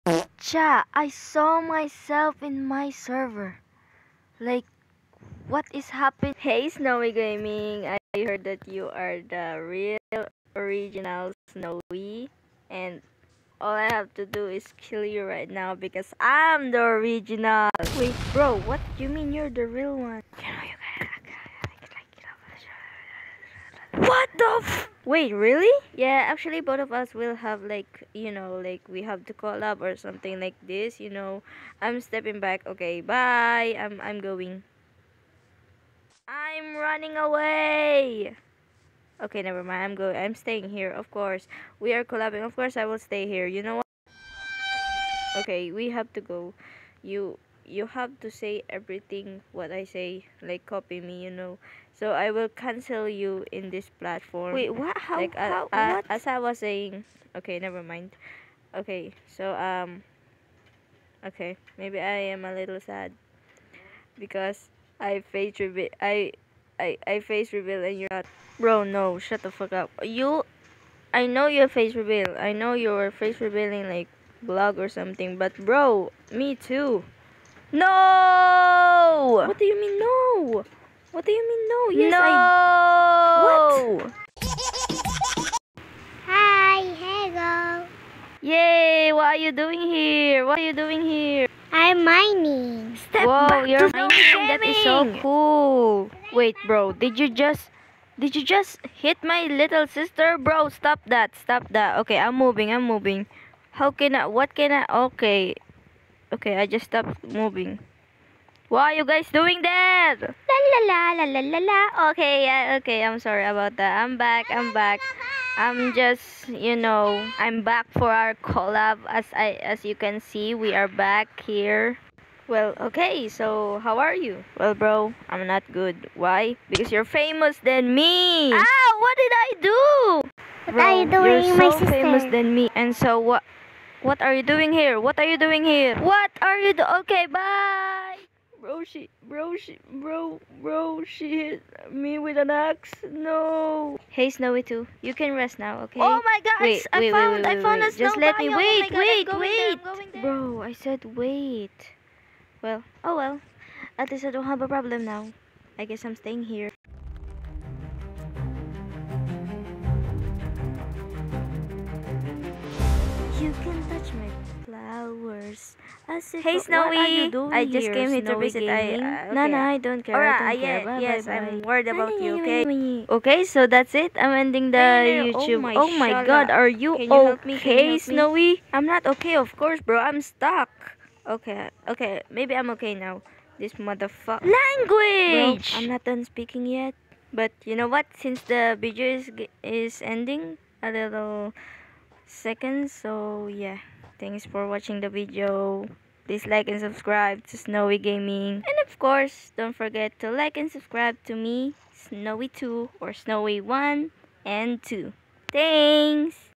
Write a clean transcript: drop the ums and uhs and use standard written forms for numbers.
Cha, I saw myself in my server. Like, what is happening? Hey, Snowy Gaming. I heard that you are the real original Snowy. And all I have to do is kill you right now because I'm the original. Wait, bro, what do you mean you're the real one? What the Wait, really? Yeah, actually both of us will have like, like we have to collab or something like this. I'm stepping back. Okay, bye. I'm going. I'm running away. Okay, never mind. I'm staying here. Of course. We are collabing. Of course I will stay here. You know what? Okay, we have to go. You have to say everything what I say, like copy me. So I will cancel you in this platform. Wait, what? Like What? as I was saying. Okay, never mind. Okay, so okay, maybe I am a little sad because I face reveal I face reveal and you're not. Bro, no, shut the fuck up. I know you face reveal. I know you're face revealing like blog or something, but bro, me too. No! What do you mean no? What do you mean no? Yes, No! What? Hi, hello. Yay! What are you doing here? What are you doing here? I'm mining. Step Whoa, back you're to mining. That is so gaming. cool. Wait, bro, did you just hit my little sister? Bro, stop that. Stop that. Okay, I'm moving. What can I Okay. Okay, I just stopped moving. Why are you guys doing that? La la la la la la la. Okay, yeah, okay, I'm sorry about that. I'm back. I'm just, I'm back for our collab. As you can see, we are back here. Well, okay, so how are you? Well, bro, I'm not good. Why? Because you're famous than me. Ah, what did I do? What Bro, are you doing, you're my so sister? famous than me. And so what are you doing here? What are you doing here? What are you Okay, bye. Bro, she hit me with an axe. No. Hey, Snowy too. You can rest now, okay? Oh my God! Wait, I found a Just snow let me biome. wait, Oh my God, wait. I'm going there. Bro, I said wait. Well, oh well. At least I don't have a problem now. I guess I'm staying here. You can touch my flowers. Hey, Snowy. What are you doing I just here, came here to Snowy visit. Gaming? Nana, I don't care. Alright, I don't care. yeah, Bye, yes, bye, I'm bye. worried about you, okay? Okay, so that's it. I'm ending the Hey, no, YouTube. oh my God, shala. are you Can you help me? Can you okay, help me? Snowy? I'm not okay, of course, bro. I'm stuck. Okay, maybe I'm okay now. This motherfucker. Bro, Language! I'm not done speaking yet. But you know what? Since the video is ending a little seconds, so yeah. Thanks for watching the video. Please like and subscribe to Snowy Gaming. And of course, don't forget to like and subscribe to me, Snowy 2 or Snowy 1 and 2. Thanks!